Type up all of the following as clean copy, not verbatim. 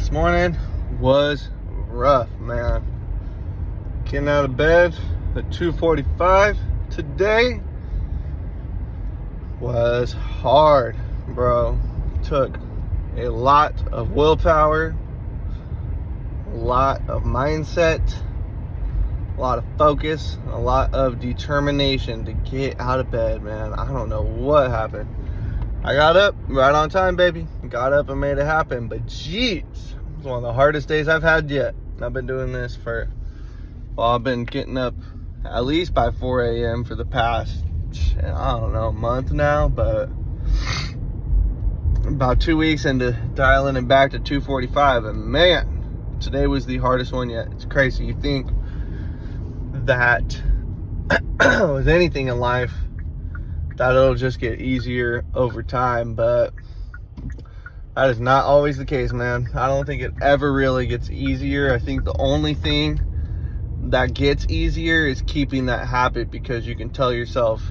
This morning was rough, man. Getting out of bed at 2:45 today was hard, bro. Took a lot of willpower, a lot of mindset, a lot of focus, a lot of determination to get out of bed, man. I don't know what happened. I got up right on time, baby. Got up and made it happen. But jeez, it was one of the hardest days I've had yet. I've been doing this I've been getting up at least by 4 a.m. for the past, I don't know, month now. But about 2 weeks into dialing it back to 2:45. And man, today was the hardest one yet. It's crazy. You think that with anything in life, that it'll just get easier over time, but that is not always the case, man. I don't think it ever really gets easier. I think the only thing that gets easier is keeping that habit, because you can tell yourself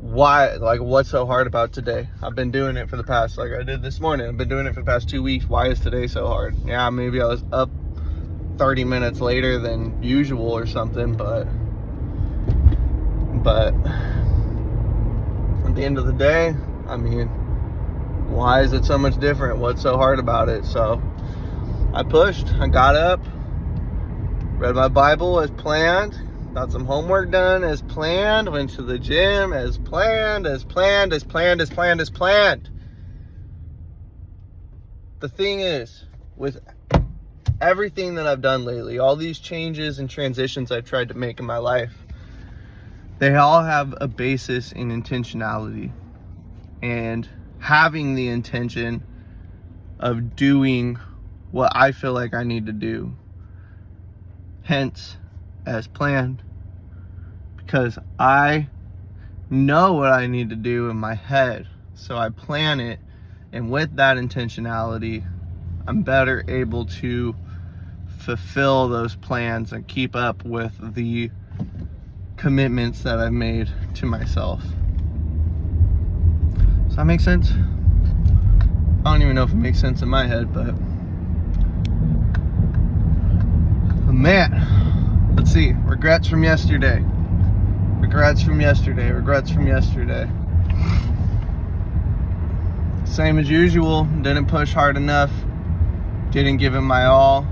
what's so hard about today. I've been doing it for the past, like I did this morning, I've been doing it for the past 2 weeks. Why is today so hard? Yeah, maybe I was up 30 minutes later than usual or something, but at the end of the day, I mean, why is it so much different? What's so hard about it? So I pushed. I got up, read my Bible as planned, got some homework done as planned, went to the gym as planned. The thing is, with everything that I've done lately, all these changes and transitions I've tried to make in my life, they all have a basis in intentionality and having the intention of doing what I feel like I need to do. Hence, as planned, because I know what I need to do in my head, so I plan it, and with that intentionality, I'm better able to fulfill those plans and keep up with the commitments that I've made to myself. Does that make sense? I don't even know if it makes sense in my head, but man, let's see. Regrets from yesterday. Same as usual. Didn't push hard enough. Didn't give it my all.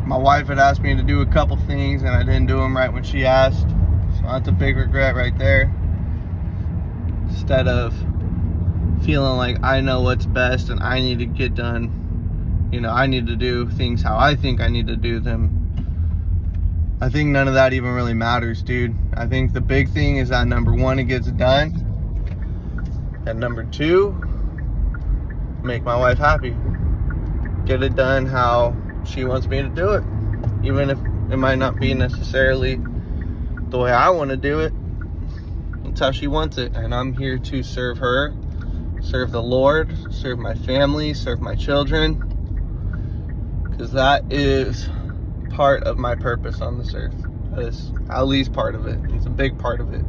My wife had asked me to do a couple things and I didn't do them right when she asked. So that's a big regret right there. Instead of feeling like I know what's best and I need to get done, I need to do things how I think I need to do them. I think none of that even really matters, dude. I think the big thing is that number one, it gets done. And number two, make my wife happy. Get it done how she wants me to do it, even if it might not be necessarily the way I want to do it. That's how she wants it, and I'm here to serve her, serve the Lord, serve my family, serve my children, because that is part of my purpose on this earth. That is at least part of it. It's a big part of it.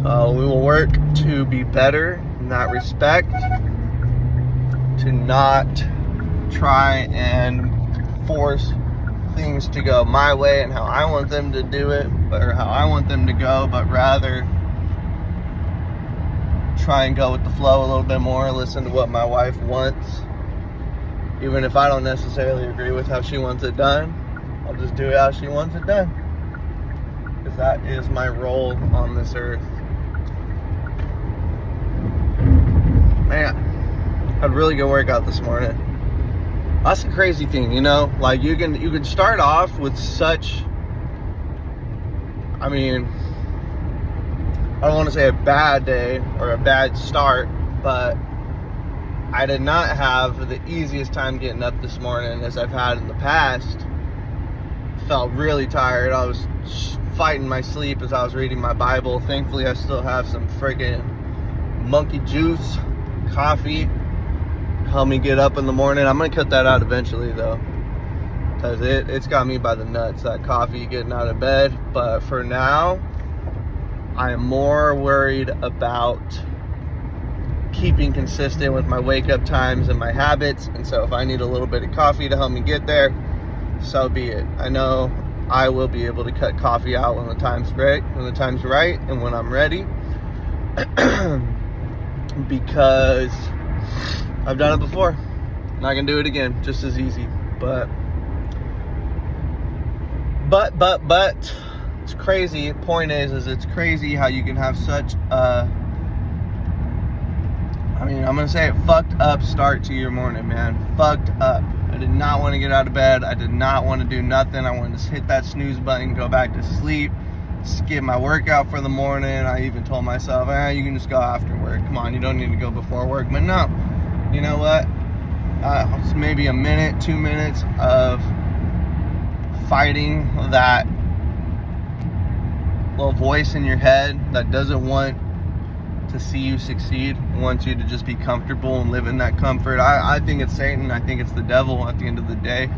So we will work to be better in that respect, to not try and force things to go my way and how I want them to do it, or how I want them to go, but rather try and go with the flow a little bit more, listen to what my wife wants. Even if I don't necessarily agree with how she wants it done, I'll just do it how she wants it done, because that is my role on this earth. Man, had a really good workout this morning. That's the crazy thing, like you can start off with such, I don't want to say a bad day or a bad start, but I did not have the easiest time getting up this morning as I've had in the past. Felt really tired. I was fighting my sleep as I was reading my Bible. Thankfully, I still have some friggin' monkey juice, coffee, help me get up in the morning. I'm gonna cut that out eventually though, because it's got me by the nuts, that coffee, getting out of bed. But for now, I am more worried about keeping consistent with my wake up times and my habits. And so if I need a little bit of coffee to help me get there, so be it. I know I will be able to cut coffee out when the time's right, and when I'm ready. Because I've done it before. And I can do it again just as easy. But it's crazy. Point is it's crazy how you can have such a, I'm gonna say it, fucked up start to your morning, man. Fucked up. I did not want to get out of bed. I did not want to do nothing. I wanted to hit that snooze button, go back to sleep, skip my workout for the morning. I even told myself, you can just go after work. Come on, you don't need to go before work. But no, you know what? It's maybe a minute, 2 minutes of fighting that little voice in your head that doesn't want to see you succeed, wants you to just be comfortable and live in that comfort. I think it's Satan. I think it's the devil at the end of the day.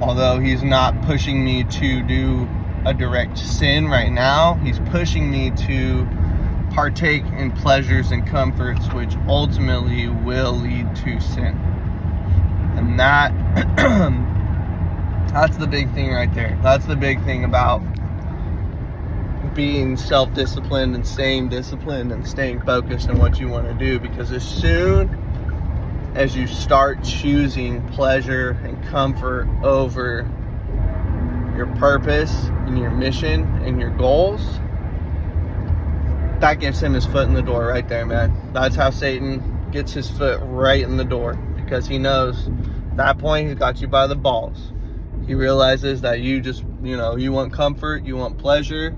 Although he's not pushing me to do a direct sin right now, he's pushing me to partake in pleasures and comforts which ultimately will lead to sin. And that's the big thing right there. That's the big thing about being self-disciplined and staying disciplined and staying focused on what you want to do. Because as soon as you start choosing pleasure and comfort over your purpose and your mission and your goals, that gets him his foot in the door right there, man. That's how Satan gets his foot right in the door, because he knows at that point he's got you by the balls. He realizes that you just, you want comfort, you want pleasure,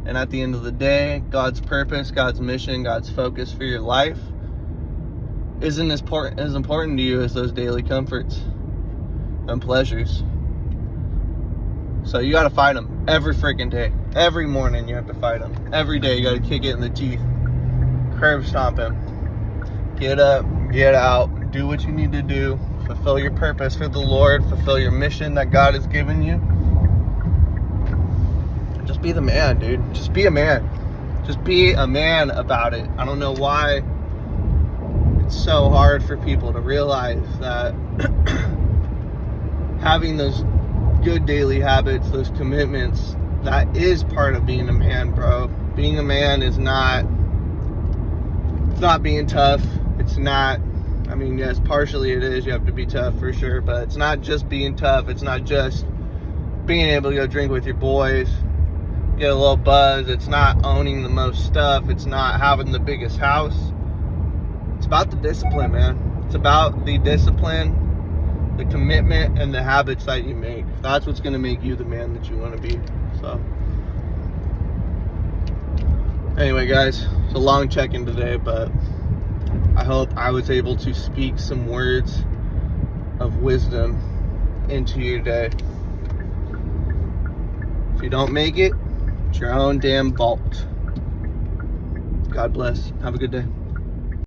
and at the end of the day, God's purpose, God's mission, God's focus for your life isn't as important to you as those daily comforts and pleasures. So you got to fight them every freaking day. Every morning you have to fight them. Every day you got to kick it in the teeth. Curb stomp him. Get up, get out, do what you need to do. Fulfill your purpose for the Lord. Fulfill your mission that God has given you. Just be the man, dude. Just be a man. Just be a man about it. I don't know why it's so hard for people to realize that having those good daily habits, those commitments, that is part of being a man, bro. Being a man is not, it's not being tough. It's not, yes, partially it is. You have to be tough for sure, but it's not just being tough. It's not just being able to go drink with your boys, get a little buzz. It's not owning the most stuff. It's not having the biggest house. It's about the discipline, man. It's about the discipline, the commitment, and the habits that you make. That's what's going to make you the man that you want to be. So anyway, guys, it's a long check-in today, but I hope I was able to speak some words of wisdom into your day. If you don't make it, it's your own damn fault. God bless. Have a good day.